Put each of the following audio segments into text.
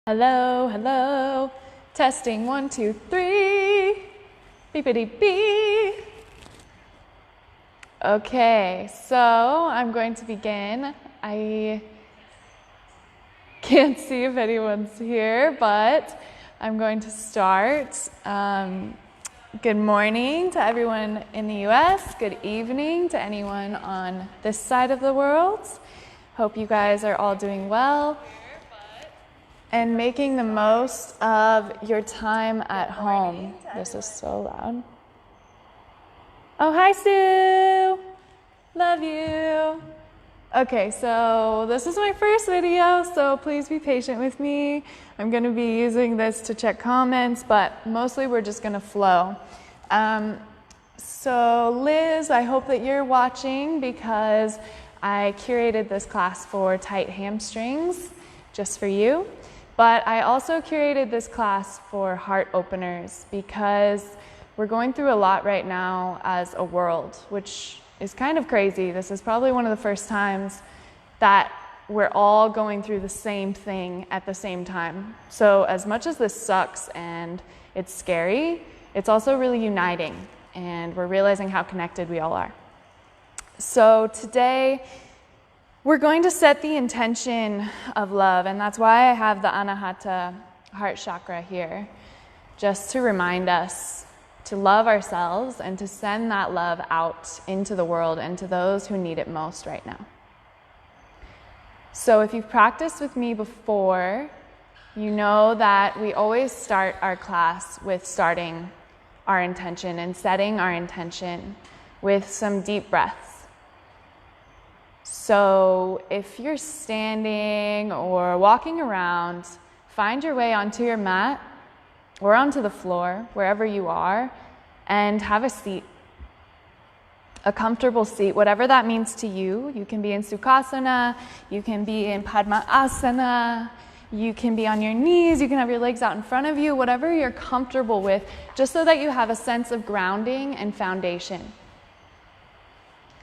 Hello, hello. Testing 1, 2, 3. Beepity beep. Okay, so I'm going to begin. I can't see if anyone's here, but I'm going to start. Good morning to everyone in the US. Good evening to anyone on this side of the world. Hope you guys are all doing well and making the most of your time at home. This is so loud. Oh, hi, Sue. Love you. Okay, so this is my first video, so please be patient with me. I'm going to be using this to check comments, but mostly we're just going to flow. So Liz, I hope that you're watching because I curated this class for tight hamstrings just for you. But I also curated this class for heart openers because we're going through a lot right now as a world, which is kind of crazy. This is probably one of the first times that we're all going through the same thing at the same time. So as much as this sucks and it's scary, it's also really uniting, and we're realizing how connected we all are. So today, we're going to set the intention of love, and that's why I have the Anahata heart chakra here, just to remind us to love ourselves and to send that love out into the world and to those who need it most right now. So if you've practiced with me before, you know that we always start our class with starting our intention and setting our intention with some deep breaths. So if you're standing or walking around, find your way onto your mat or onto the floor, wherever you are, and have a seat, a comfortable seat, whatever that means to you. You can be in Sukhasana, you can be in Padmasana, you can be on your knees, you can have your legs out in front of you, whatever you're comfortable with, just so that you have a sense of grounding and foundation.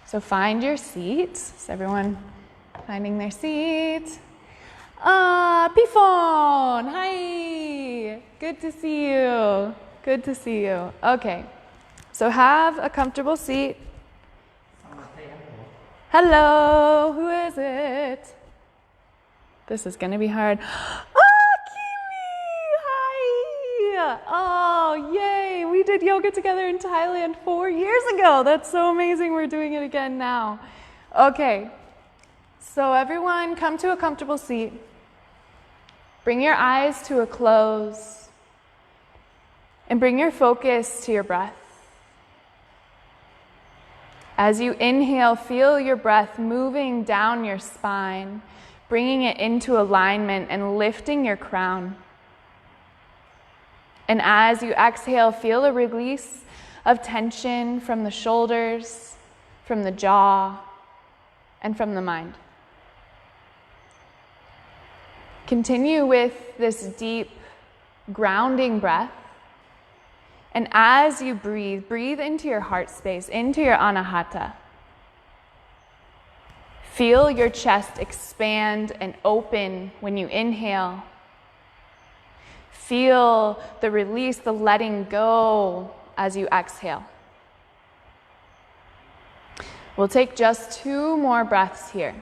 So find your seat. Is everyone finding their seat? Pifon, hi. Good to see you. Good to see you. Okay, so have a comfortable seat. Hello, who is it? This is gonna be hard. Hi! Oh, yay! We did yoga together in Thailand 4 years ago. That's so amazing. We're doing it again now. Okay, so everyone come to a comfortable seat. Bring your eyes to a close and bring your focus to your breath. As you inhale, feel your breath moving down your spine, bringing it into alignment and lifting your crown. And as you exhale, feel a release of tension from the shoulders, from the jaw, and from the mind. Continue with this deep, grounding breath. And as you breathe, breathe into your heart space, into your Anahata. Feel your chest expand and open when you inhale. Feel the release, the letting go as you exhale. We'll take just 2 more breaths here,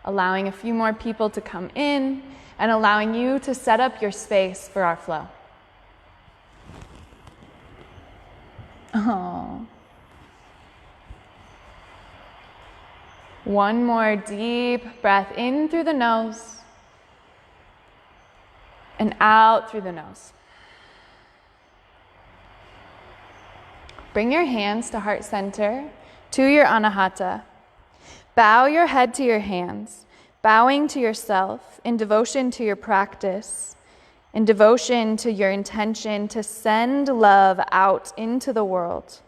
allowing a few more people to come in and allowing you to set up your space for our flow. Oh. One more deep breath in through the nose and out through the nose. Bring your hands to heart center, to your Anahata. Bow your head to your hands, bowing to yourself in devotion to your practice, in devotion to your intention to send love out into the world.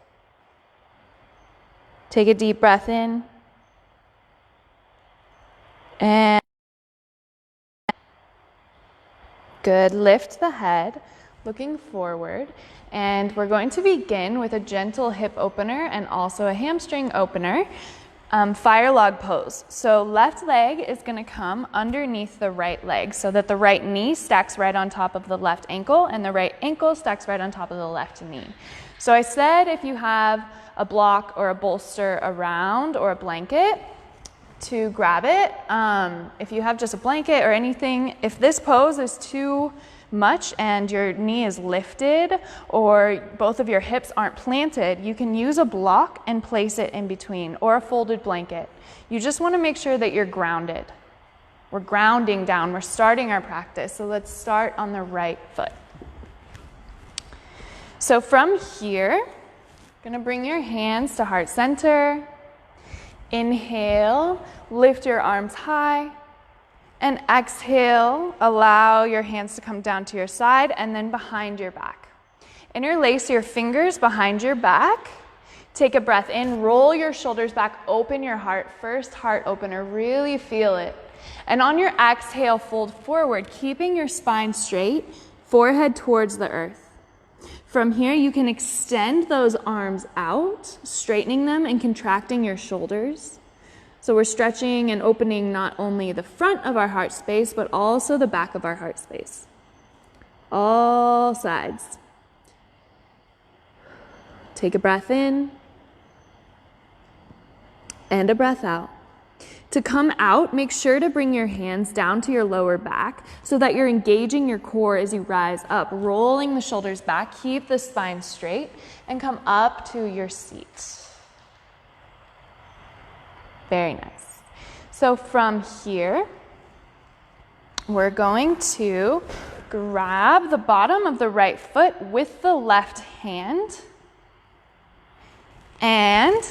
Take a deep breath in. And good. Lift the head, looking forward. And we're going to begin with a gentle hip opener and also a hamstring opener. fire log pose. So left leg is going to come underneath the right leg so that the right knee stacks right on top of the left ankle and the right ankle stacks right on top of the left knee. So I said if you have a block or a bolster around or a blanket to grab it. If you have just a blanket or anything, if this pose is too much and your knee is lifted or both of your hips aren't planted, you can use a block and place it in between or a folded blanket. You just want to make sure that you're grounded. We're grounding down. We're starting our practice. So let's start on the right foot. So from here, you're going to bring your hands to heart center. Inhale, lift your arms high. And exhale, allow your hands to come down to your side and then behind your back. Interlace your fingers behind your back. Take a breath in, roll your shoulders back, open your heart. First heart opener, really feel it. And on your exhale, fold forward, keeping your spine straight, forehead towards the earth. From here, you can extend those arms out, straightening them and contracting your shoulders. So we're stretching and opening not only the front of our heart space, but also the back of our heart space. All sides. Take a breath in and a breath out. To come out, make sure to bring your hands down to your lower back so that you're engaging your core as you rise up, rolling the shoulders back, keep the spine straight, and come up to your seat. Very nice. So from here, we're going to grab the bottom of the right foot with the left hand and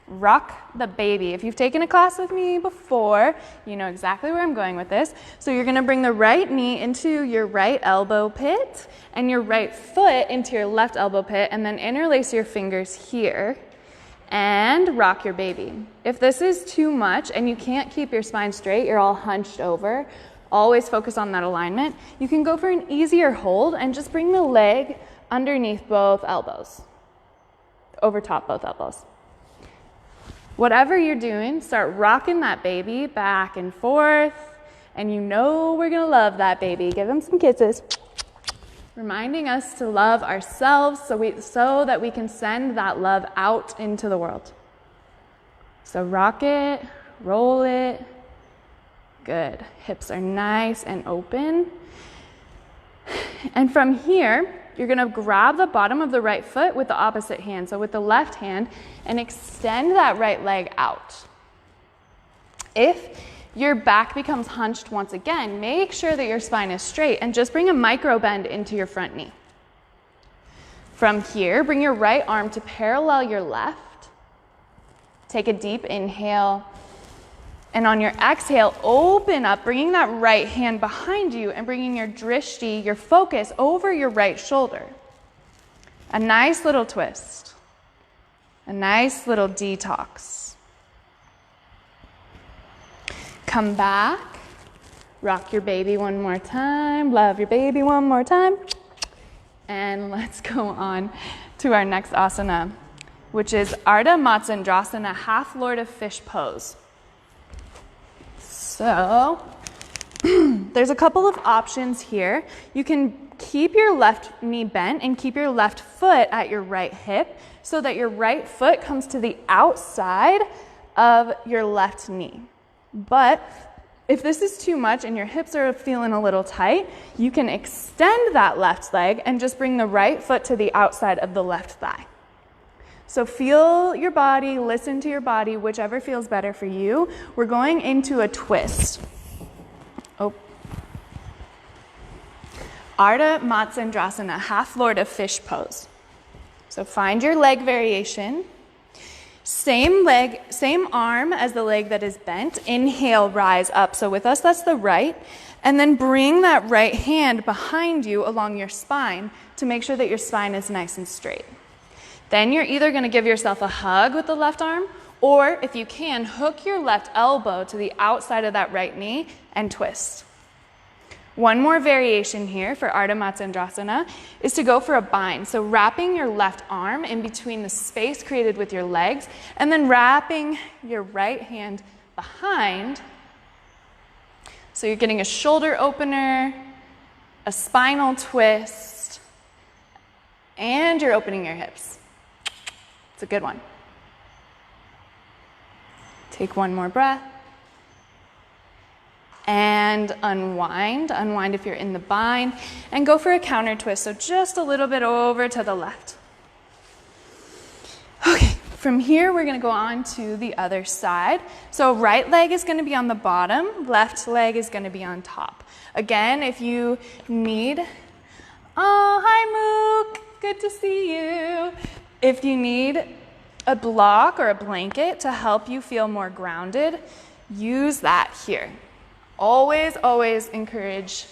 rock the baby. If you've taken a class with me before, you know exactly where I'm going with this. So you're going to bring the right knee into your right elbow pit and your right foot into your left elbow pit, and then interlace your fingers here and rock your baby. If this is too much and you can't keep your spine straight, you're all hunched over, always focus on that alignment. You can go for an easier hold and just bring the leg underneath both elbows, over top both elbows. Whatever you're doing, start rocking that baby back and forth, and you know we're gonna love that baby. Give him some kisses. Reminding us to love ourselves so that we can send that love out into the world. So rock it, roll it. Good. Hips are nice and open. And from here, you're going to grab the bottom of the right foot with the opposite hand, so with the left hand, and extend that right leg out. If your back becomes hunched once again, make sure that your spine is straight and just bring a micro bend into your front knee. From here, bring your right arm to parallel your left. Take a deep inhale. And on your exhale, open up, bringing that right hand behind you and bringing your drishti, your focus, over your right shoulder. A nice little twist. A nice little detox. Come back, rock your baby one more time, love your baby one more time, and let's go on to our next asana, which is Ardha Matsyendrasana, half Lord of Fish pose. So there's a couple of options here. You can keep your left knee bent and keep your left foot at your right hip so that your right foot comes to the outside of your left knee. But if this is too much and your hips are feeling a little tight, you can extend that left leg and just bring the right foot to the outside of the left thigh. So feel your body, listen to your body, whichever feels better for you. We're going into a twist. Ardha Matsyendrasana, half Lord of Fish pose. So find your leg variation. Same leg, same arm as the leg that is bent. Inhale, rise up. So with us, that's the right. And then bring that right hand behind you along your spine to make sure that your spine is nice and straight. Then you're either going to give yourself a hug with the left arm, or if you can, hook your left elbow to the outside of that right knee and twist. One more variation here for Ardha Matsyendrasana is to go for a bind. So wrapping your left arm in between the space created with your legs, and then wrapping your right hand behind. So you're getting a shoulder opener, a spinal twist, and you're opening your hips. It's a good one. Take one more breath. And unwind. Unwind if you're in the bind. And go for a counter twist, so just a little bit over to the left. Okay, from here we're going to go on to the other side. So right leg is going to be on the bottom, left leg is going to be on top. Again, if you need... Oh, hi Mook! Good to see you! If you need a block or a blanket to help you feel more grounded, use that here. Always, always encourage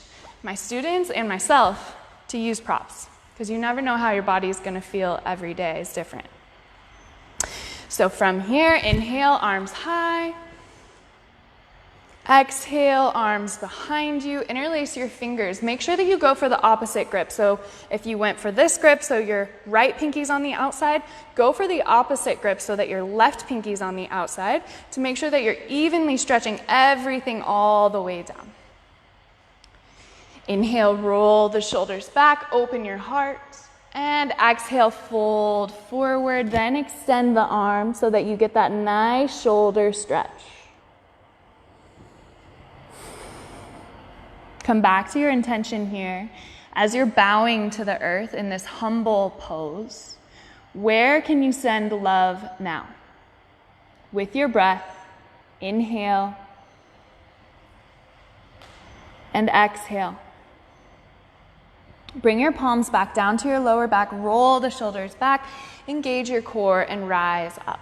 my students and myself to use props, because you never know how your body is going to feel every day is different. So from here, inhale, arms high. Exhale, arms behind you. Interlace your fingers. Make sure that you go for the opposite grip. So if you went for this grip, so your right pinky's on the outside, go for the opposite grip so that your left pinky's on the outside to make sure that you're evenly stretching everything all the way down. Inhale, roll the shoulders back, open your heart, and exhale, fold forward, then extend the arm so that you get that nice shoulder stretch. Come back to your intention here. As you're bowing to the earth in this humble pose, where can you send love now? With your breath, inhale and exhale. Bring your palms back down to your lower back, roll the shoulders back, engage your core, and rise up.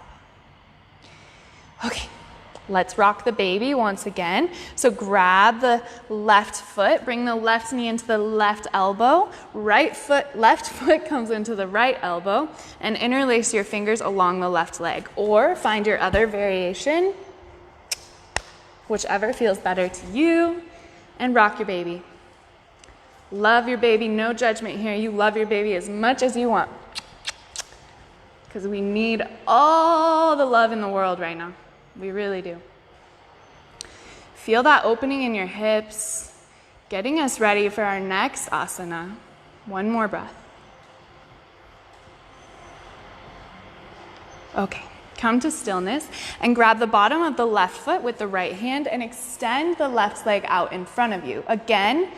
Okay. Let's rock the baby once again. So grab the left foot, bring the left knee into the left elbow, left foot comes into the right elbow, and interlace your fingers along the left leg. Or find your other variation, whichever feels better to you, and rock your baby. Love your baby, no judgment here. You love your baby as much as you want, because we need all the love in the world right now. We really do. Feel that opening in your hips, getting us ready for our next asana. One more breath. Okay, come to stillness and grab the bottom of the left foot with the right hand and extend the left leg out in front of you. Again,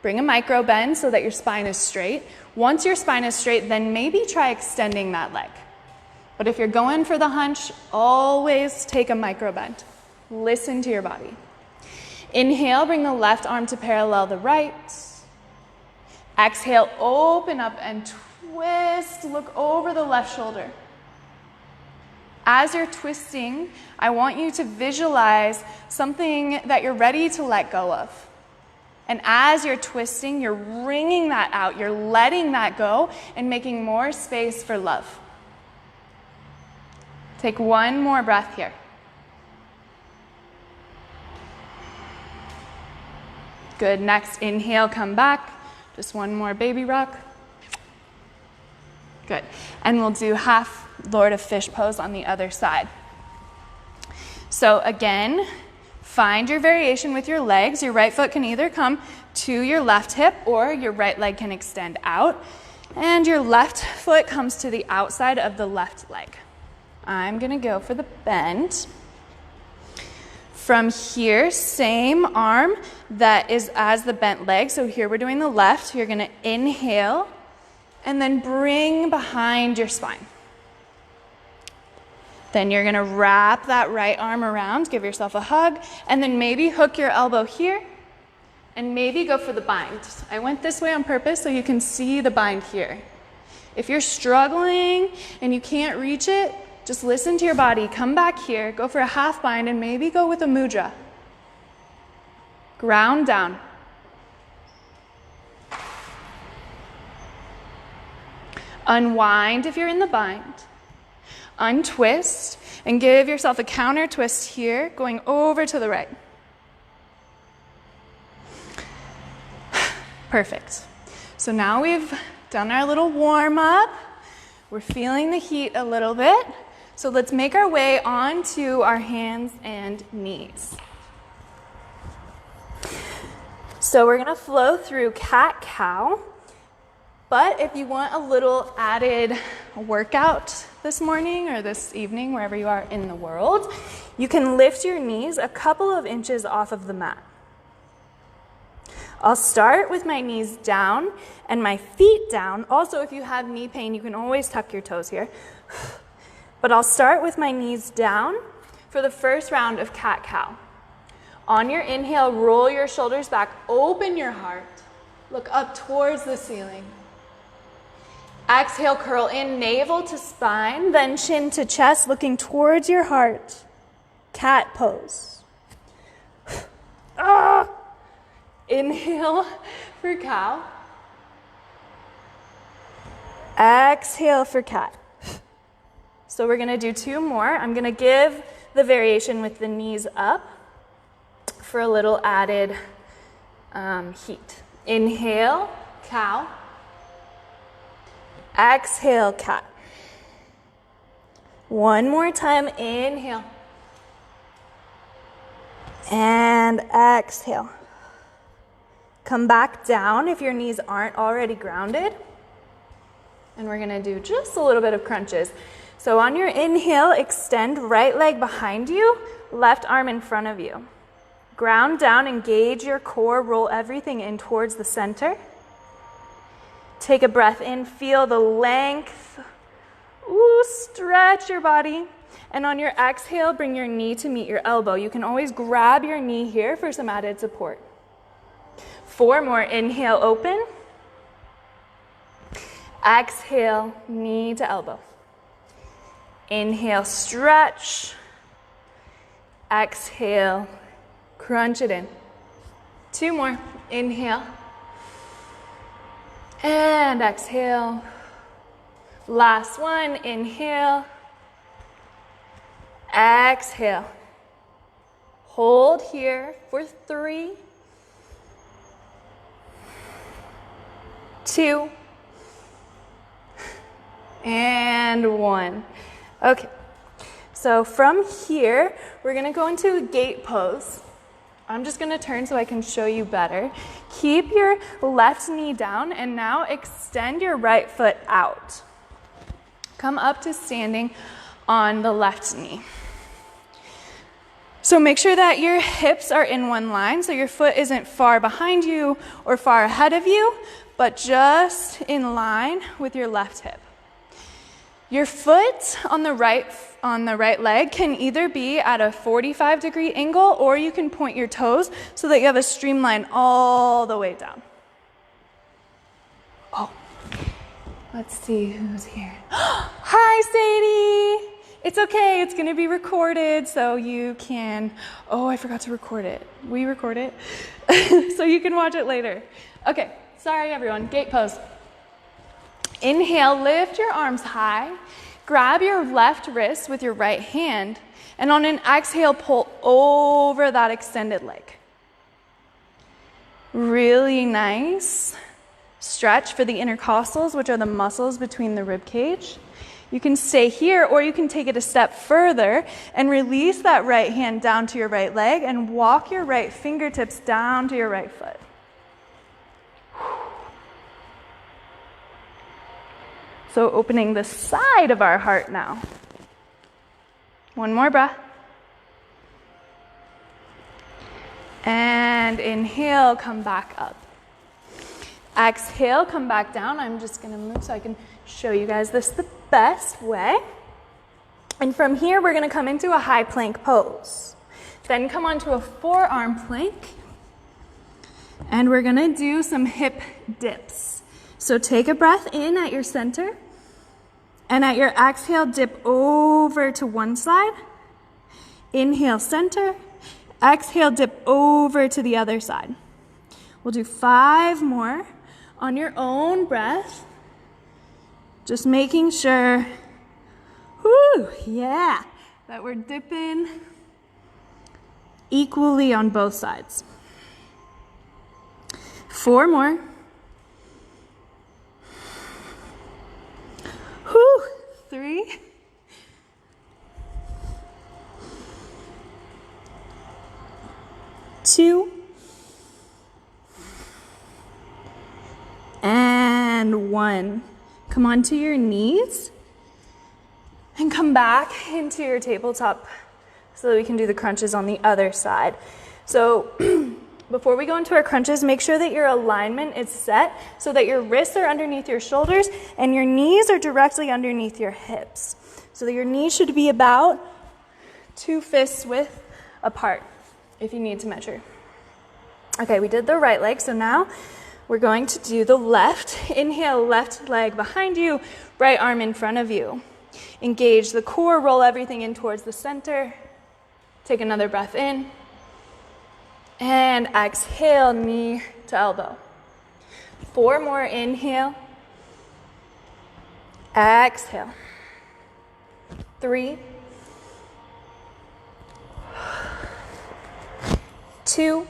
bring a micro bend so that your spine is straight. Once your spine is straight, then maybe try extending that leg. But if you're going for the hunch, always take a micro bend. Listen to your body. Inhale, bring the left arm to parallel the right. Exhale, open up and twist. Look over the left shoulder. As you're twisting, I want you to visualize something that you're ready to let go of. And as you're twisting, you're wringing that out. You're letting that go and making more space for love. Take one more breath here. Good. Next, inhale, come back. Just one more baby rock. Good. And we'll do half Lord of Fish pose on the other side. So again, find your variation with your legs. Your right foot can either come to your left hip or your right leg can extend out. And your left foot comes to the outside of the left leg. I'm going to go for the bend. From here, same arm that is as the bent leg. So here we're doing the left. You're going to inhale and then bring behind your spine. Then you're going to wrap that right arm around, give yourself a hug, and then maybe hook your elbow here and maybe go for the bind. I went this way on purpose so you can see the bind here. If you're struggling and you can't reach it, just listen to your body. Come back here, go for a half bind, and maybe go with a mudra. Ground down. Unwind if you're in the bind. Untwist and give yourself a counter twist here, going over to the right. Perfect. So now we've done our little warm up. We're feeling the heat a little bit. So let's make our way onto our hands and knees. So we're gonna flow through cat-cow, but if you want a little added workout this morning or this evening, wherever you are in the world, you can lift your knees a couple of inches off of the mat. I'll start with my knees down and my feet down. Also, if you have knee pain, you can always tuck your toes here. But I'll start with my knees down for the first round of cat-cow. On your inhale, roll your shoulders back, open your heart, look up towards the ceiling. Exhale, curl in, navel to spine, then chin to chest, looking towards your heart. Cat pose. Inhale for cow. Exhale for cat. So we're gonna do 2 more. I'm gonna give the variation with the knees up for a little added heat. Inhale, cow. Exhale, cat. One more time, inhale. And exhale. Come back down if your knees aren't already grounded. And we're gonna do just a little bit of crunches. So on your inhale, extend right leg behind you, left arm in front of you. Ground down, engage your core, roll everything in towards the center. Take a breath in, feel the length. Ooh, stretch your body. And on your exhale, bring your knee to meet your elbow. You can always grab your knee here for some added support. 4 more, inhale, open. Exhale, knee to elbow. Inhale, stretch. Exhale, crunch it in. 2 more. Inhale. And exhale. Last one. Inhale. Exhale. Hold here for 3, 2, and 1. Okay. So from here, we're gonna go into a gate pose. I'm just gonna turn so I can show you better. Keep your left knee down and now extend your right foot out. Come up to standing on the left knee. So make sure that your hips are in one line, so your foot isn't far behind you or far ahead of you, but just in line with your left hip. Your foot on the right leg can either be at a 45-degree angle, or you can point your toes so that you have a streamline all the way down. Oh, let's see who's here. Hi, Sadie. It's okay, it's gonna be recorded, so you can, I forgot to record it. We record it, so you can watch it later. Okay, sorry everyone, gate pose. Inhale, lift your arms high, grab your left wrist with your right hand, and on an exhale, pull over that extended leg. Really nice stretch for the intercostals, which are the muscles between the rib cage. You can stay here, or you can take it a step further and release that right hand down to your right leg and walk your right fingertips down to your right foot. So opening the side of our heart now. One more breath. And inhale, come back up. Exhale, come back down. I'm just gonna move so I can show you guys this the best way. And from here, we're gonna come into a high plank pose. Then come onto a forearm plank. And we're gonna do some hip dips. So take a breath in at your center. And at your exhale, dip over to one side. Inhale, center. Exhale, dip over to the other side. We'll do 5 more on your own breath. Just making sure, that we're dipping equally on both sides. 4 more. and 1. Come onto your knees and come back into your tabletop so that we can do the crunches on the other side. So before we go into our crunches, make sure that your alignment is set so that your wrists are underneath your shoulders and your knees are directly underneath your hips. So that your knees should be about 2 fists width apart if you need to measure. Okay, we did the right leg, so now we're going to do the left. Inhale, left leg behind you, right arm in front of you. Engage the core, roll everything in towards the center. Take another breath in. And exhale, knee to elbow. 4 more, inhale. Exhale. 3, 2,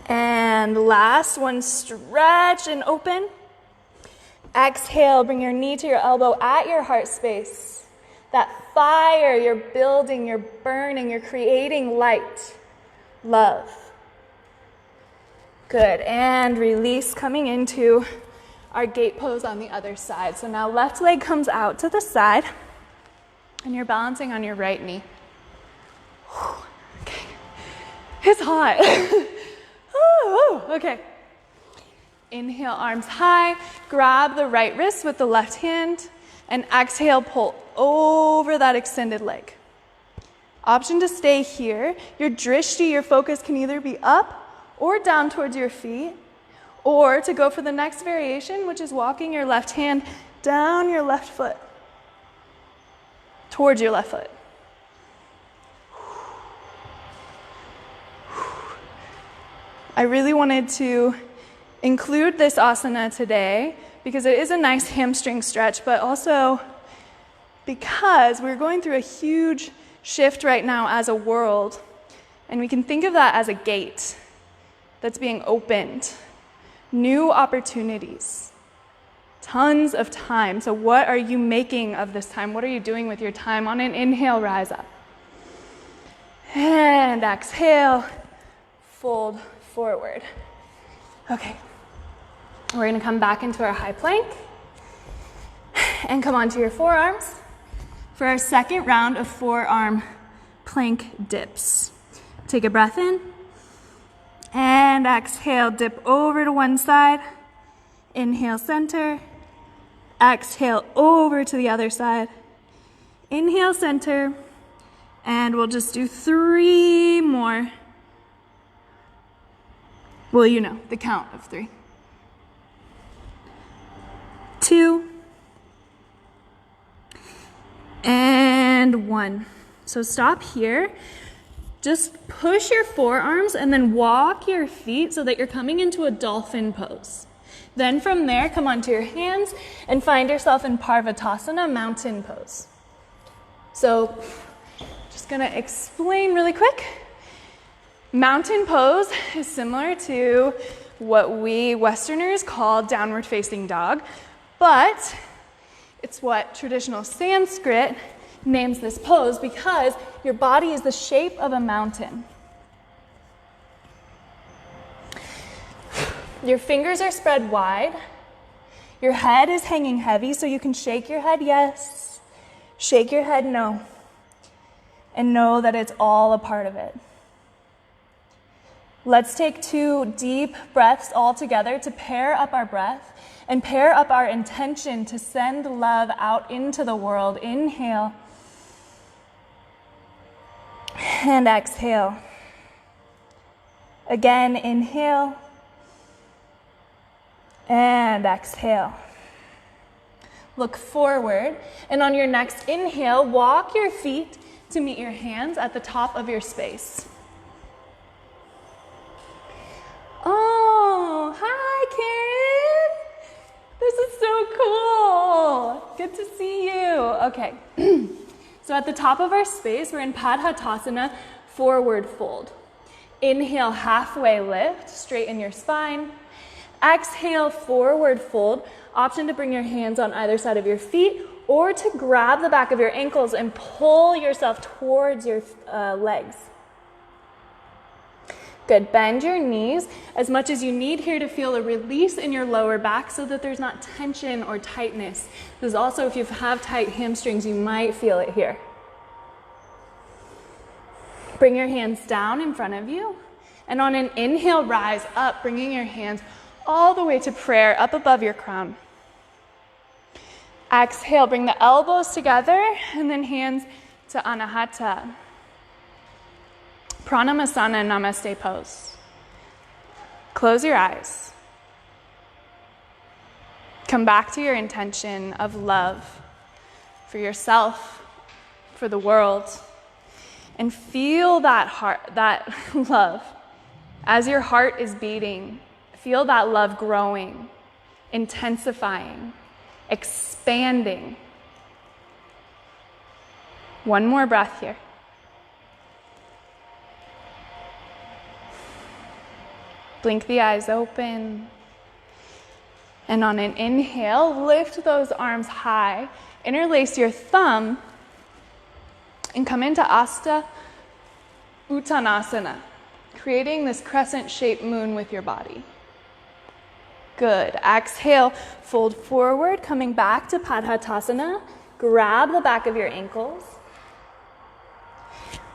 and last one, stretch and open. Exhale, bring your knee to your elbow at your heart space. That fire, you're building, you're burning, you're creating light, love. Good, and release, coming into our gate pose on the other side. So now left leg comes out to the side, and you're balancing on your right knee. Okay, it's hot. Okay. Inhale, arms high, grab the right wrist with the left hand, and exhale, pull over that extended leg. Option to stay here. Your drishti, your focus can either be up or down towards your feet, or to go for the next variation, which is walking your left hand down your left foot, towards your left foot. I really wanted to include this asana today because it is a nice hamstring stretch, but also because we're going through a huge shift right now as a world, and we can think of that as a gate that's being opened. New opportunities, tons of time. So what are you making of this time? What are you doing with your time? On an inhale, rise up. And exhale, fold forward. Okay, we're gonna come back into our high plank and come onto your forearms for our second round of forearm plank dips. Take a breath in and exhale, dip over to one side. Inhale, center. Exhale, over to the other side. Inhale, center. And we'll just do 3 more. Well, you know, the count of 3. 2. And 1. So stop here. Just push your forearms and then walk your feet so that you're coming into a dolphin pose. Then from there, come onto your hands and find yourself in Parvatasana, mountain pose. So just gonna explain really quick. Mountain pose is similar to what we Westerners call downward facing dog, but it's what traditional Sanskrit names this pose because your body is the shape of a mountain. Your fingers are spread wide. Your head is hanging heavy, so you can shake your head yes, shake your head no, and know that it's all a part of it. Let's take 2 deep breaths all together to pair up our breath and pair up our intention to send love out into the world. Inhale and exhale. Again, inhale and exhale. Look forward, and on your next inhale, walk your feet to meet your hands at the top of your space. Oh, hi, Karen. This is so cool. Good to see you. Okay, so at the top of our space, we're in Padhatasana, forward fold. Inhale, halfway lift, straighten your spine. Exhale, forward fold. Option to bring your hands on either side of your feet or to grab the back of your ankles and pull yourself towards your legs. Good. Bend your knees as much as you need here to feel a release in your lower back so that there's not tension or tightness. This is also, if you have tight hamstrings, you might feel it here. Bring your hands down in front of you. And on an inhale, rise up, bringing your hands all the way to prayer, up above your crown. Exhale, bring the elbows together, and then hands to Anahata. Pranamasana, Namaste pose. Close your eyes. Come back to your intention of love for yourself, for the world, and feel that heart, that love. As your heart is beating, feel that love growing, intensifying, expanding. One more breath here. Blink the eyes open. And on an inhale, lift those arms high. Interlace your thumb and come into Asta Uttanasana, creating this crescent-shaped moon with your body. Good. Exhale, fold forward, coming back to Padhatasana. Grab the back of your ankles.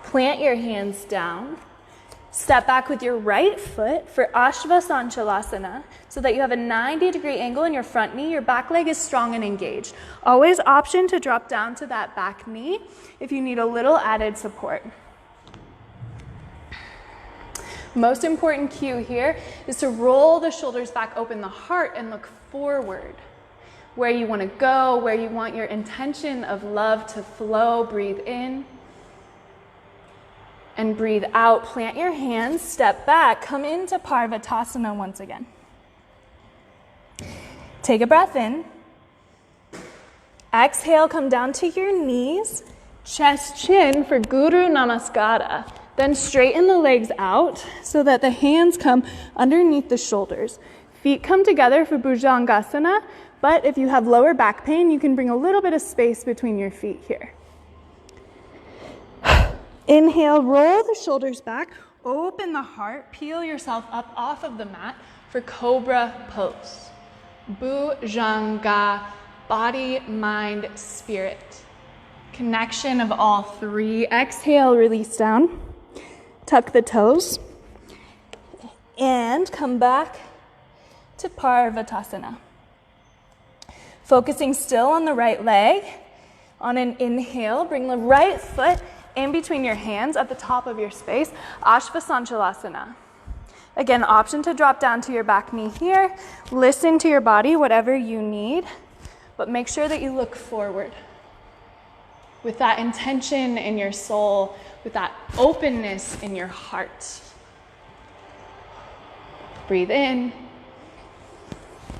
Plant your hands down. Step back with your right foot for Ashvasanchalasana so that you have a 90-degree angle in your front knee. Your back leg is strong and engaged. Always option to drop down to that back knee if you need a little added support. Most important cue here is to roll the shoulders back, open the heart, and look forward. Where you want to go, where you want your intention of love to flow. Breathe in. And breathe out. Plant your hands, step back, come into Parvatasana once again. Take a breath in. Exhale, come down to your knees. Chest, chin for Guru Namaskara. Then straighten the legs out so that the hands come underneath the shoulders. Feet come together for Bhujangasana, but if you have lower back pain, you can bring a little bit of space between your feet here. Inhale, roll the shoulders back, open the heart, peel yourself up off of the mat for Cobra pose. Bhujanga, body, mind, spirit. Connection of all three. Exhale, release down. Tuck the toes. And come back to Parvatasana. Focusing still on the right leg. On an inhale, bring the right foot in between your hands at the top of your space, Ashvasanchalasana. Again, option to drop down to your back knee here. Listen to your body, whatever you need, but make sure that you look forward with that intention in your soul, with that openness in your heart. Breathe in,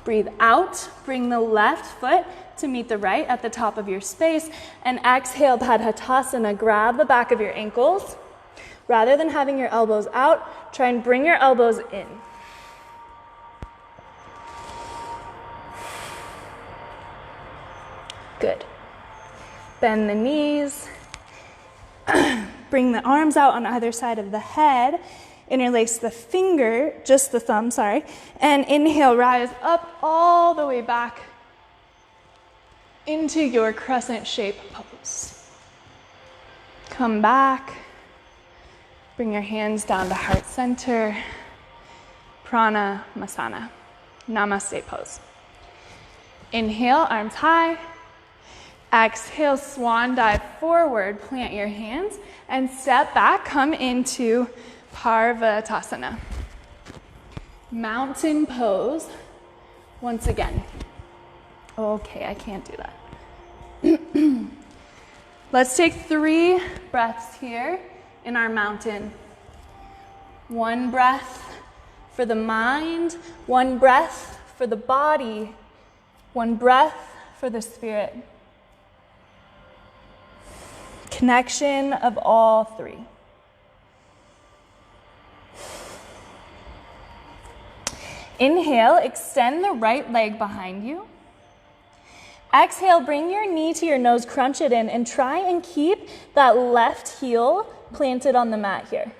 breathe out, bring the left foot to meet the right at the top of your space, and exhale, Padhatasana. Grab the back of your ankles. Rather than having your elbows out, try and bring your elbows in. Good. Bend the knees. Bring the arms out on either side of the head. Interlace the finger, just the thumb, and inhale, rise up all the way back into your crescent-shaped pose. Come back. Bring your hands down to heart center. Pranamasana. Namaste pose. Inhale, arms high. Exhale, swan dive forward. Plant your hands and step back. Come into Parvatasana. Mountain pose. Once again. Okay, I can't do that. Let's take 3 breaths here in our mountain. 1 breath for the mind, 1 breath for the body, 1 breath for the spirit. Connection of all 3. Inhale, extend the right leg behind you. Exhale, bring your knee to your nose, crunch it in, and try and keep that left heel planted on the mat here.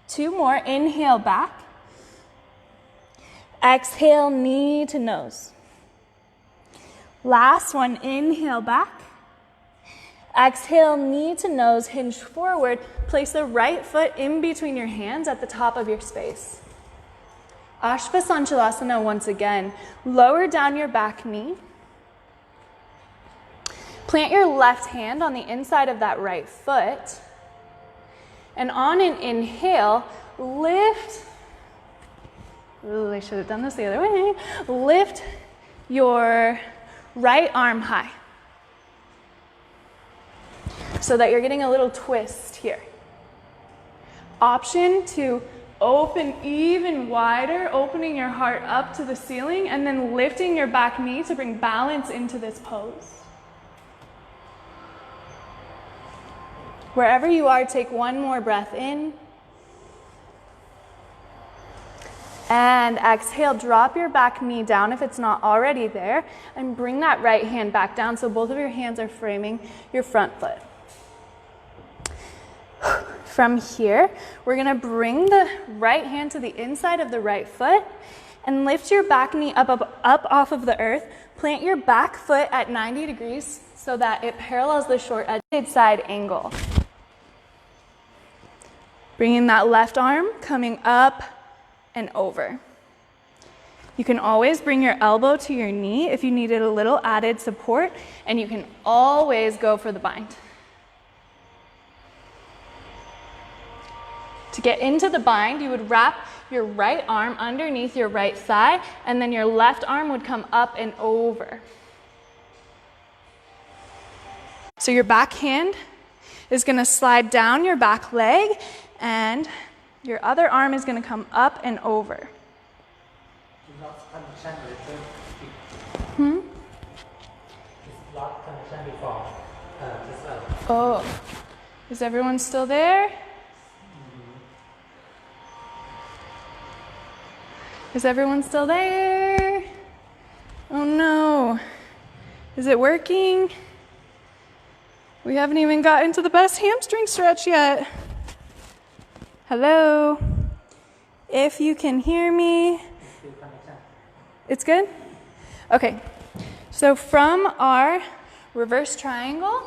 2 more, inhale back. Exhale, knee to nose. Last one, inhale back. Exhale, knee to nose, hinge forward. Place the right foot in between your hands at the top of your space. Ashvasanchalasana once again. Lower down your back knee. Plant your left hand on the inside of that right foot. And on an inhale, lift. Ooh, I should have done this the other way. Lift your right arm high so that you're getting a little twist here. Option to open even wider, opening your heart up to the ceiling and then lifting your back knee to bring balance into this pose. Wherever you are, take one more breath in. And exhale, drop your back knee down if it's not already there, and bring that right hand back down so both of your hands are framing your front foot. From here, we're gonna bring the right hand to the inside of the right foot and lift your back knee up off of the earth. Plant your back foot at 90 degrees so that it parallels the short edge side angle. Bringing that left arm, coming up and over. You can always bring your elbow to your knee if you needed a little added support, and you can always go for the bind. To get into the bind, you would wrap your right arm underneath your right thigh, and then your left arm would come up and over. So your back hand is going to slide down your back leg, and your other arm is going to come up and over. Oh, is everyone still there? Is everyone still there? Oh no. Is it working? We haven't even gotten to the best hamstring stretch yet. Hello? If you can hear me. It's good? Okay. So from our reverse triangle,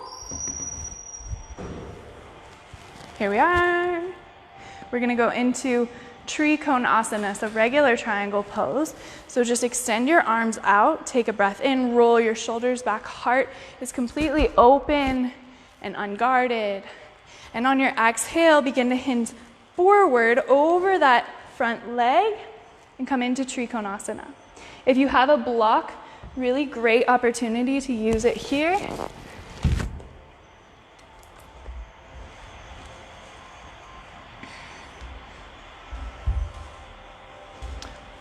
here we are. We're going to go into Trikonasana, so regular triangle pose. So just extend your arms out, take a breath in, roll your shoulders back, heart is completely open and unguarded. And on your exhale, begin to hinge forward over that front leg and come into Trikonasana. If you have a block, really great opportunity to use it here.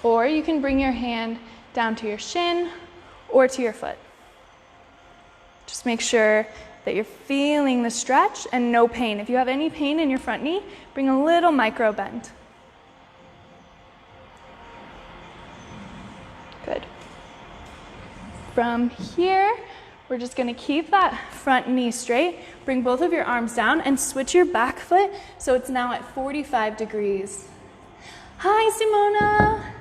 Or you can bring your hand down to your shin or to your foot. Just make sure that you're feeling the stretch and no pain. If you have any pain in your front knee, bring a little micro bend. Good. From here, we're just going to keep that front knee straight. Bring both of your arms down and switch your back foot so it's now at 45 degrees. Hi, Simona.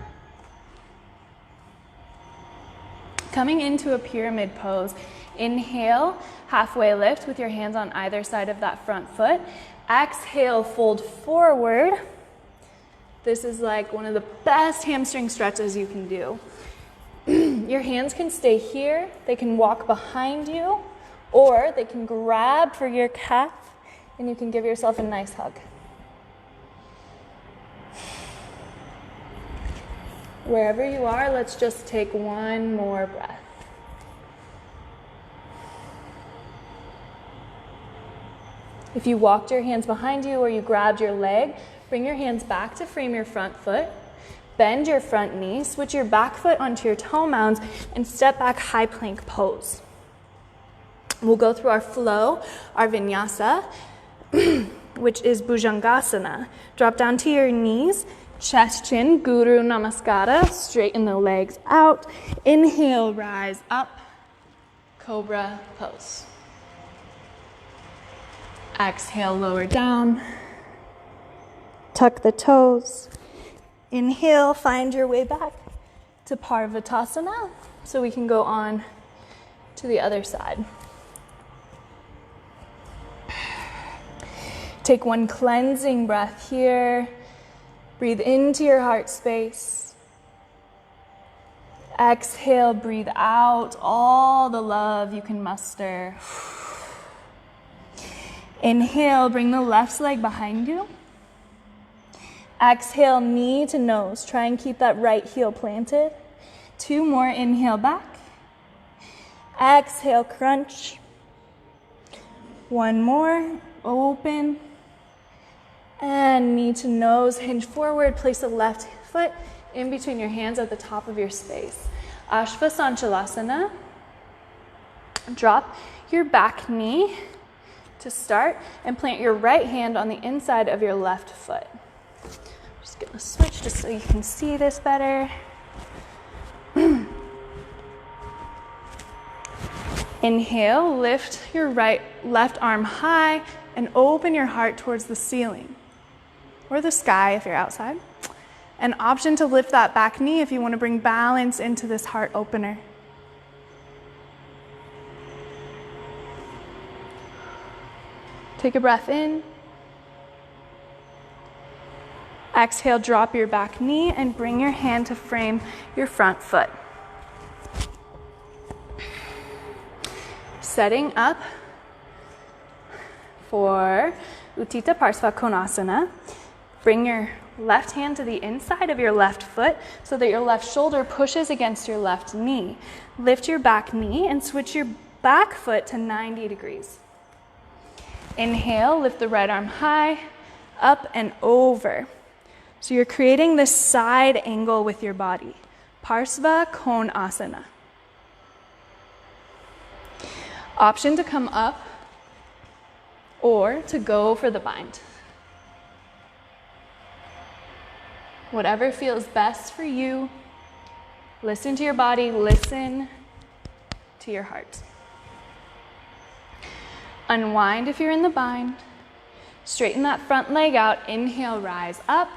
Coming into a pyramid pose. Inhale, halfway lift with your hands on either side of that front foot. Exhale, fold forward. This is like one of the best hamstring stretches you can do. Your hands can stay here, they can walk behind you, or they can grab for your calf and you can give yourself a nice hug. Wherever you are, let's just take one more breath. If you walked your hands behind you or you grabbed your leg, bring your hands back to frame your front foot. Bend your front knee, switch your back foot onto your toe mounds, and step back high plank pose. We'll go through our flow, our vinyasa, which is Bhujangasana. Drop down to your knees, chest chin, Guru Namaskara, straighten the legs out. Inhale, rise up, Cobra pose. Exhale, lower down. Tuck the toes. Inhale, find your way back to Parvatasana so we can go on to the other side. Take one cleansing breath here. Breathe into your heart space. Exhale, breathe out all the love you can muster. Inhale, bring the left leg behind you. Exhale, knee to nose. Try and keep that right heel planted. 2 more, inhale back. Exhale, crunch. 1 more, open. And knee to nose, hinge forward. Place the left foot in between your hands at the top of your space. Ashvasanchalasana. Drop your back knee to start and plant your right hand on the inside of your left foot. Just gonna switch just so you can see this better. Inhale, lift your left arm high and open your heart towards the ceiling or the sky if you're outside. An option to lift that back knee if you want to bring balance into this heart opener. Take a breath in. Exhale, drop your back knee and bring your hand to frame your front foot. Setting up for Utthita Parsva Konasana. Bring your left hand to the inside of your left foot so that your left shoulder pushes against your left knee. Lift your back knee and switch your back foot to 90 degrees. Inhale, lift the right arm high, up and over. So you're creating this side angle with your body. Parsva Konasana. Option to come up or to go for the bind. Whatever feels best for you. Listen to your body, listen to your heart. Unwind if you're in the bind. Straighten that front leg out. Inhale, rise up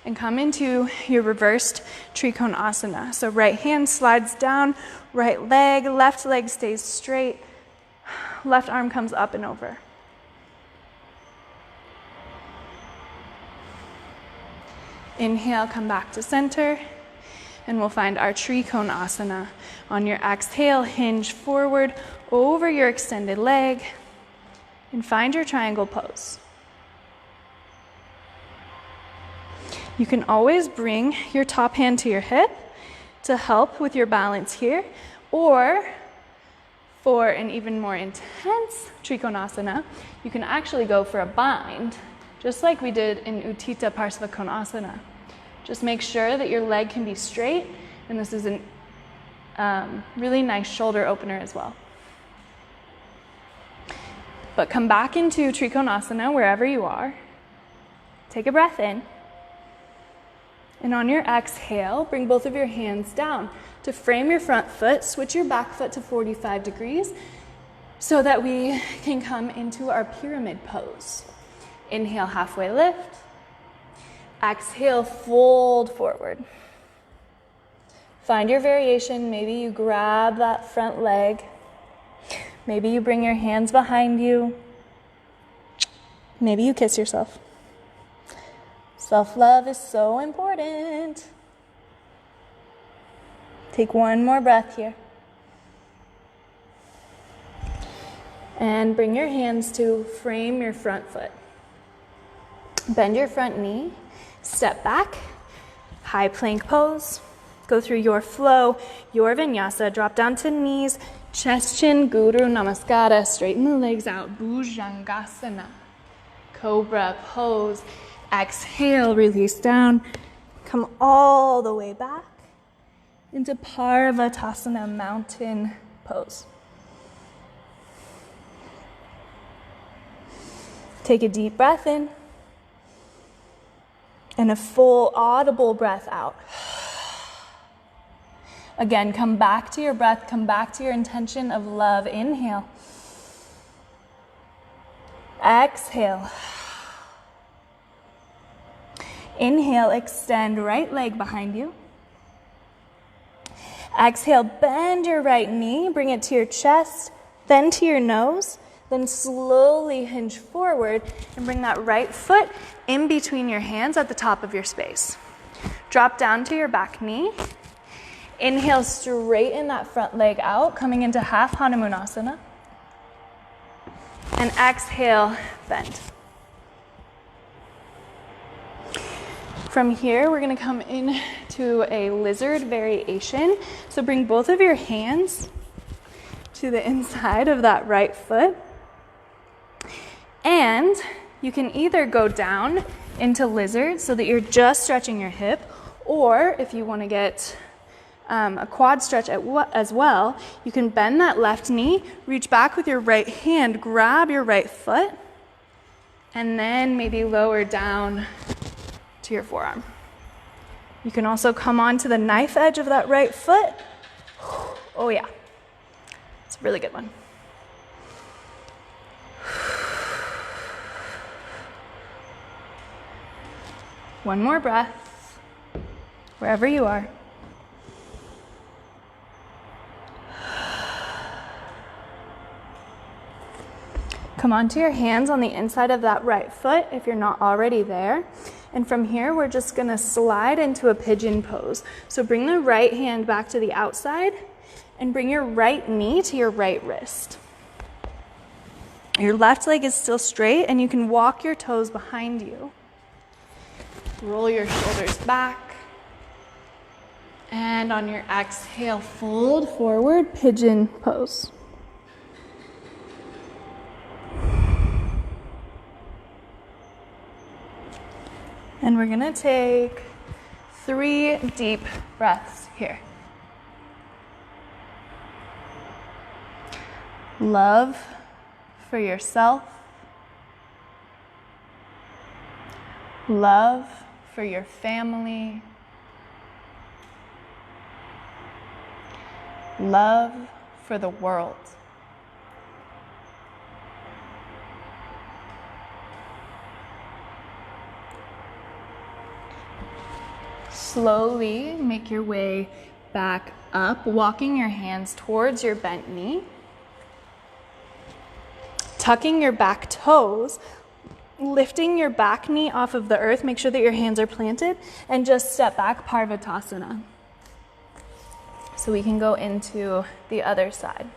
and come into your reversed Trikonasana. So right hand slides down, right leg, left leg stays straight, left arm comes up and over. Inhale, come back to center, and we'll find our Trikonasana. On your exhale, hinge forward over your extended leg, and find your triangle pose. You can always bring your top hand to your hip to help with your balance here, or for an even more intense Trikonasana, you can actually go for a bind, just like we did in Utthita Parsva Konasana. Just make sure that your leg can be straight, and this is a really nice shoulder opener as well. But come back into Trikonasana wherever you are. Take a breath in. And on your exhale, bring both of your hands down to frame your front foot. Switch your back foot to 45 degrees so that we can come into our pyramid pose. Inhale, halfway lift. Exhale, fold forward. Find your variation. Maybe you grab that front leg. Maybe you bring your hands behind you. Maybe you kiss yourself. Self-love is so important. Take one more breath here. And bring your hands to frame your front foot. Bend your front knee. Step back. High plank pose. Go through your flow, your vinyasa. Drop down to knees. Chest, chin, Guru Namaskara. Straighten the legs out. Bhujangasana. Cobra pose. Exhale, release down. Come all the way back into Parvatasana, mountain pose. Take a deep breath in and a full audible breath out. Again, come back to your breath, come back to your intention of love. Inhale. Exhale. Inhale, extend right leg behind you. Exhale, bend your right knee, bring it to your chest, then to your nose, then slowly hinge forward and bring that right foot in between your hands at the top of your space. Drop down to your back knee. Inhale, straighten that front leg out, coming into half Hanumanasana. And exhale, bend. From here, we're gonna come into a lizard variation. So bring both of your hands to the inside of that right foot. And you can either go down into lizard so that you're just stretching your hip, or if you wanna get a quad stretch as well, you can bend that left knee, reach back with your right hand, grab your right foot, and then maybe lower down to your forearm. You can also come onto the knife edge of that right foot. Oh yeah, it's a really good one. One more breath, wherever you are. Come onto your hands on the inside of that right foot if you're not already there. And from here, we're just gonna slide into a pigeon pose. So bring the right hand back to the outside and bring your right knee to your right wrist. Your left leg is still straight and you can walk your toes behind you. Roll your shoulders back. And on your exhale, fold forward, pigeon pose. And we're gonna take 3 deep breaths here. Love for yourself. Love for your family. Love for the world. Slowly make your way back up, walking your hands towards your bent knee. Tucking your back toes, lifting your back knee off of the earth, make sure that your hands are planted, and just step back, Parvatasana. So we can go into the other side.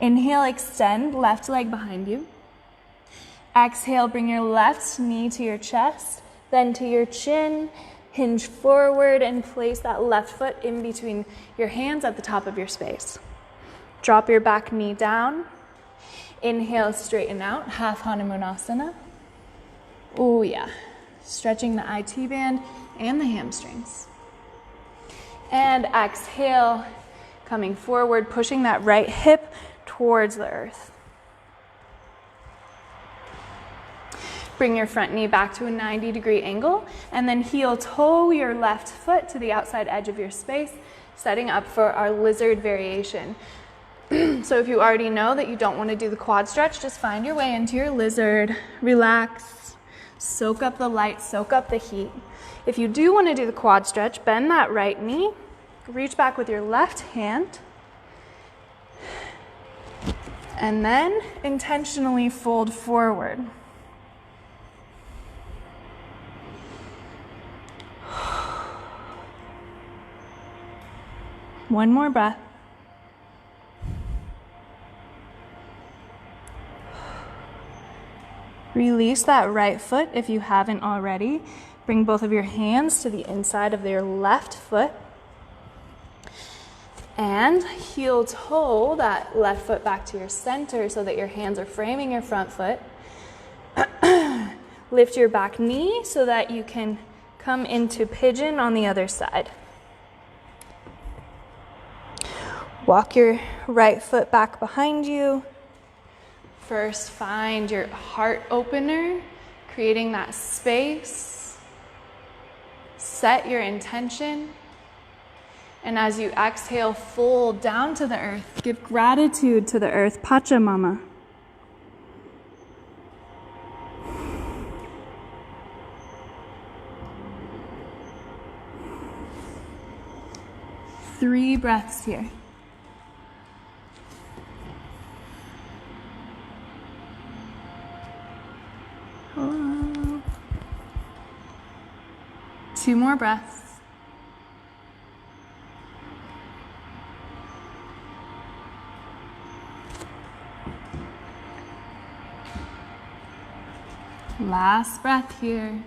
Inhale, extend, left leg behind you. Exhale, bring your left knee to your chest, then to your chin, hinge forward and place that left foot in between your hands at the top of your space. Drop your back knee down. Inhale, straighten out, half Hanumanasana. Oh yeah, stretching the IT band and the hamstrings. And exhale, coming forward, pushing that right hip towards the earth. Bring your front knee back to a 90-degree angle, and then heel toe your left foot to the outside edge of your space, setting up for our lizard variation. So if you already know that you don't want to do the quad stretch, just find your way into your lizard, relax, soak up the light, soak up the heat. If you do want to do the quad stretch, bend that right knee, reach back with your left hand, and then intentionally fold forward. One more breath. Release that right foot if you haven't already. Bring both of your hands to the inside of your left foot. And heel toe that left foot back to your center so that your hands are framing your front foot. Lift your back knee so that you can come into pigeon on the other side. Walk your right foot back behind you. First, find your heart opener, creating that space. Set your intention. And as you exhale, fold down to the earth. Give gratitude to the earth, Pachamama. 3 breaths here. Oh. 2 more breaths. Last breath here.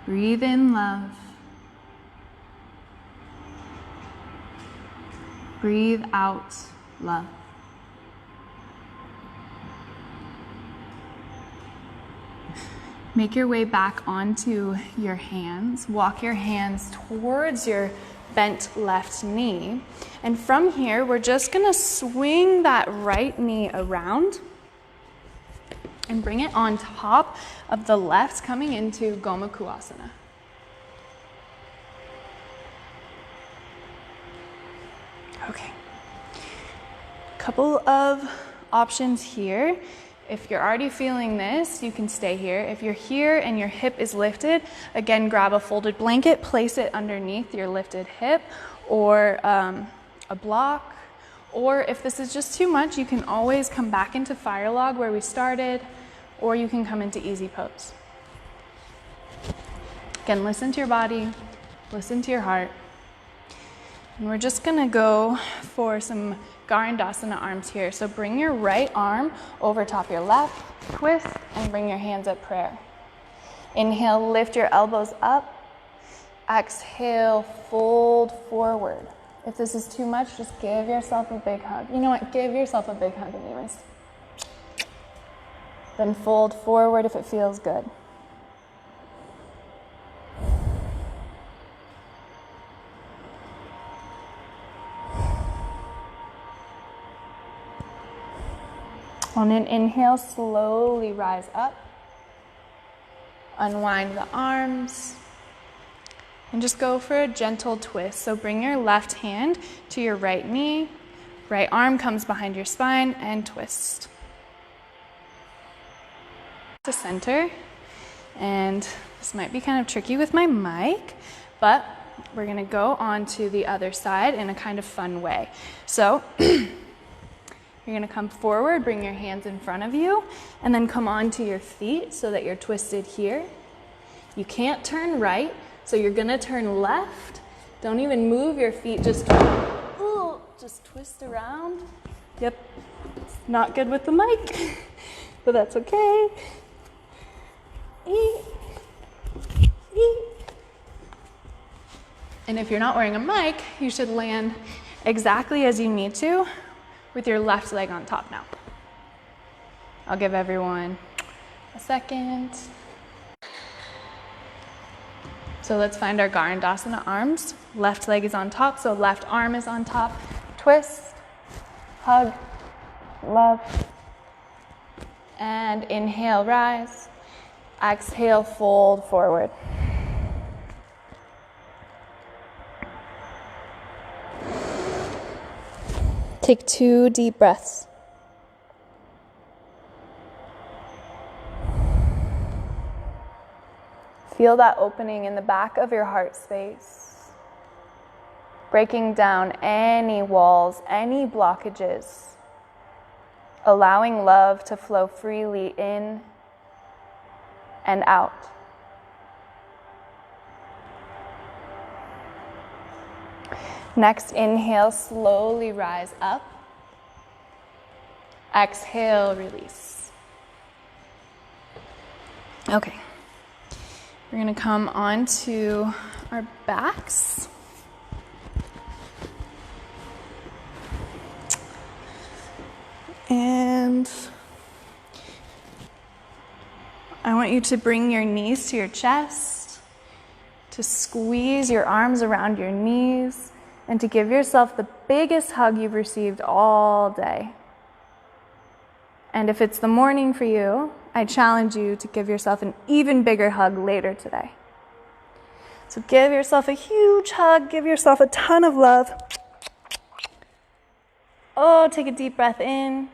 Breathe in love. Breathe out love. Make your way back onto your hands. Walk your hands towards your bent left knee. And from here, we're just gonna swing that right knee around and bring it on top of the left, coming into Gomukhasana. Okay. Couple of options here. If you're already feeling this, you can stay here. If you're here and your hip is lifted, again, grab a folded blanket, place it underneath your lifted hip, or a block. Or if this is just too much, you can always come back into fire log where we started, or you can come into easy pose. Again, listen to your body, listen to your heart. And we're just gonna go for some Garandasana arms here. So bring your right arm over top your left, twist, and bring your hands at prayer. Inhale, lift your elbows up. Exhale, fold forward. If this is too much, just give yourself a big hug. You know what? Give yourself a big hug anyways. Then fold forward if it feels good. On an inhale, slowly rise up. Unwind the arms. And just go for a gentle twist. So bring your left hand to your right knee. Right arm comes behind your spine and twist. To center. And this might be kind of tricky with my mic, but we're gonna go on to the other side in a kind of fun way. So you're gonna come forward, bring your hands in front of you, and then come onto your feet so that you're twisted here. You can't turn right, so you're gonna turn left. Don't even move your feet, just twist around. Yep, it's not good with the mic, but that's okay. And if you're not wearing a mic, you should land exactly as you need to, with your left leg on top now. I'll give everyone a second. So let's find our Garandasana arms. Left leg is on top, so left arm is on top. Twist, hug, love. And inhale, rise. Exhale, fold forward. Take 2 deep breaths. Feel that opening in the back of your heart space, breaking down any walls, any blockages, allowing love to flow freely in and out. Next, inhale, slowly rise up. Exhale, release. Okay. We're gonna come onto our backs. And I want you to bring your knees to your chest, to squeeze your arms around your knees, and to give yourself the biggest hug you've received all day. And if it's the morning for you, I challenge you to give yourself an even bigger hug later today. So give yourself a huge hug, give yourself a ton of love. Oh, take a deep breath in.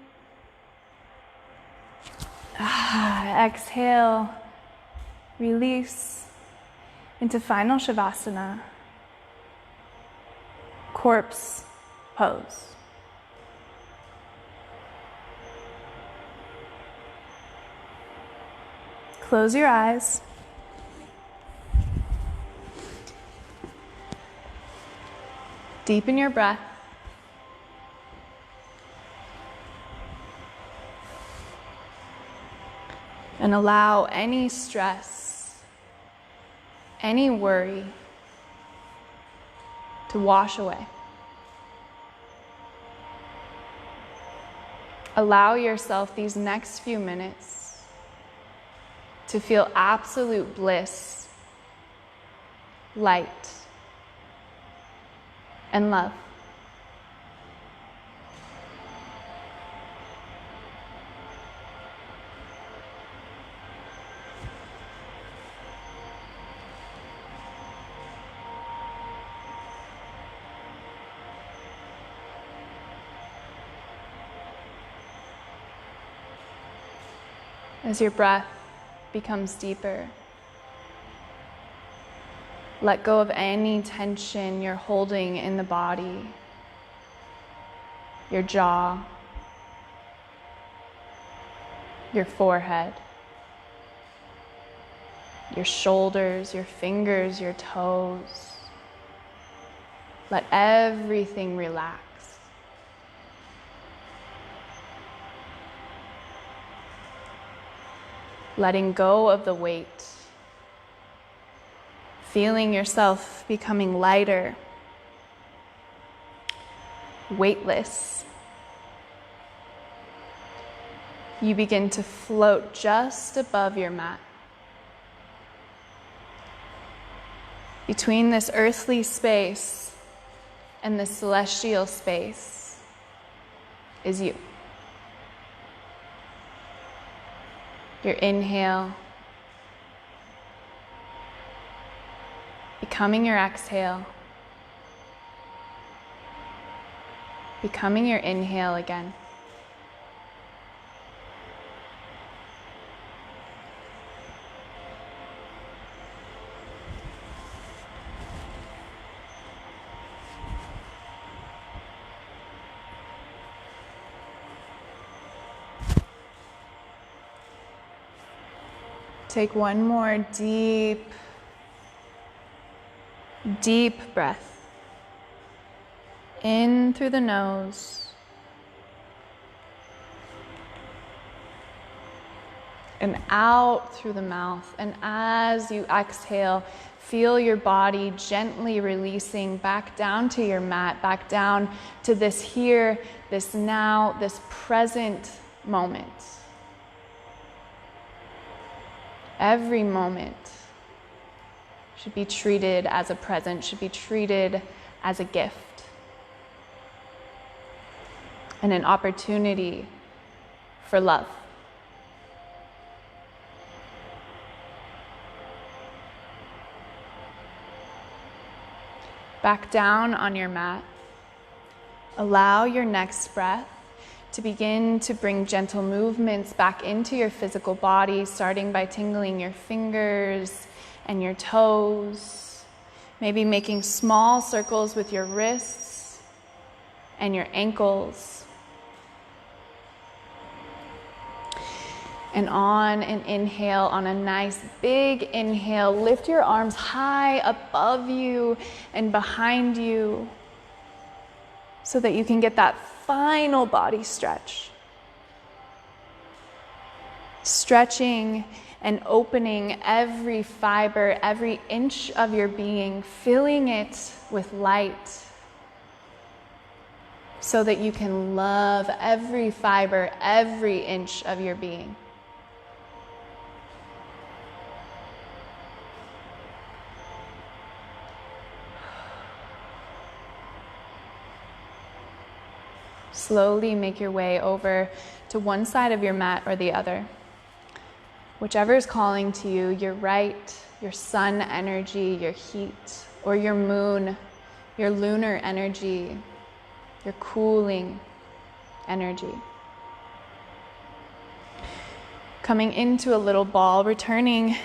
Exhale, release into final Shavasana. corpse pose. Close your eyes. Deepen your breath. And allow any stress, any worry to wash away. Allow yourself these next few minutes to feel absolute bliss, light, and love. As your breath becomes deeper, let go of any tension you're holding in the body, your jaw, your forehead, your shoulders, your fingers, your toes. Let everything relax. Letting go of the weight, feeling yourself becoming lighter, weightless. You begin to float just above your mat. Between this earthly space and this celestial space is you. Your inhale, becoming your exhale, becoming your inhale again. Take one more deep breath. In through the nose. And out through the mouth. And as you exhale, feel your body gently releasing back down to your mat, back down to this here, this now, this present moment. Every moment should be treated as a present, should be treated as a gift and an opportunity for love. Back down on your mat. Allow your next breath to begin to bring gentle movements back into your physical body, starting by tingling your fingers and your toes, maybe making small circles with your wrists and your ankles. And on an inhale, on a nice big inhale, lift your arms high above you and behind you so that you can get that final body stretch. Stretching and opening every fiber, every inch of your being, filling it with light so that you can love every fiber, every inch of your being. Slowly make your way over to one side of your mat or the other. Whichever is calling to you, your right, your sun energy, your heat, or your moon, your lunar energy, your cooling energy. Coming into a little ball, returning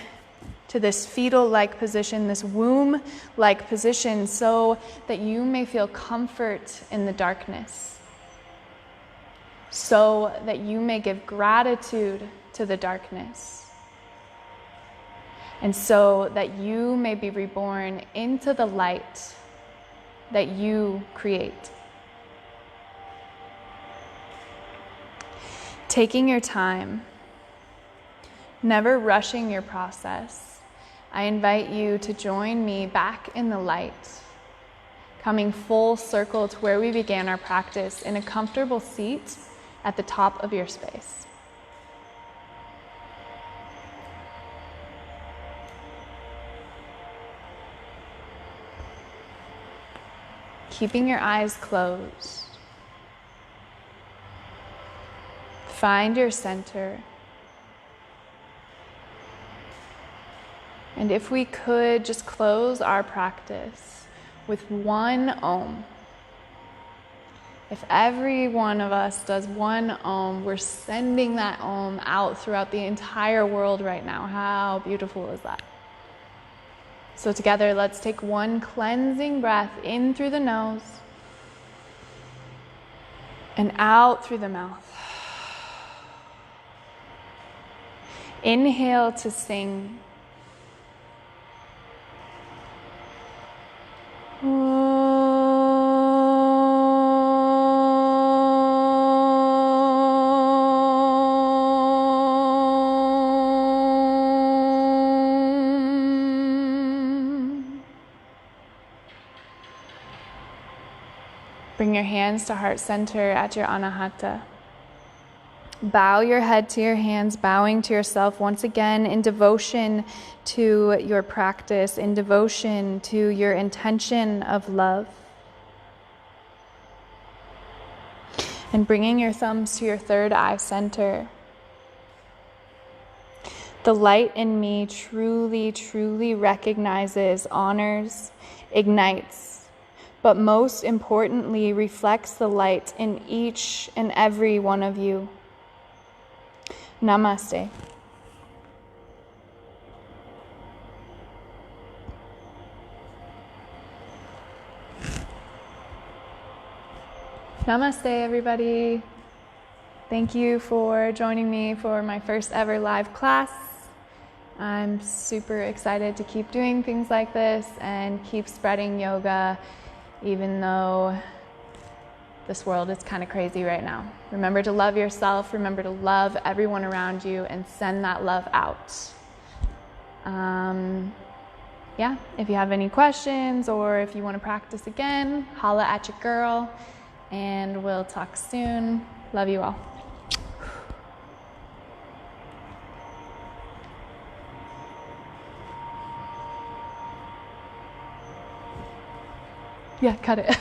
to this fetal-like position, this womb-like position, so that you may feel comfort in the darkness, so that you may give gratitude to the darkness, and so that you may be reborn into the light that you create. Taking your time, never rushing your process, I invite you to join me back in the light, coming full circle to where we began our practice in a comfortable seat at the top of your space. Keeping your eyes closed, find your center. And if we could just close our practice with one Om. If every one of us does one Om, we're sending that Om out throughout the entire world right now. How beautiful is that? So together, let's take one cleansing breath in through the nose and out through the mouth. Inhale to sing. Bring your hands to heart center at your Anahata. Bow your head to your hands, bowing to yourself once again in devotion to your practice, in devotion to your intention of love. And bringing your thumbs to your third eye center. The light in me truly, truly recognizes, honors, ignites, but most importantly, reflects the light in each and every one of you. Namaste. Namaste, everybody. Thank you for joining me for my first ever live class. I'm super excited to keep doing things like this and keep spreading yoga, even though this world is kind of crazy right now. Remember to love yourself, remember to love everyone around you, and send that love out. If you have any questions or if you want to practice again, holla at your girl, and we'll talk soon. Love you all. Yeah, cut it.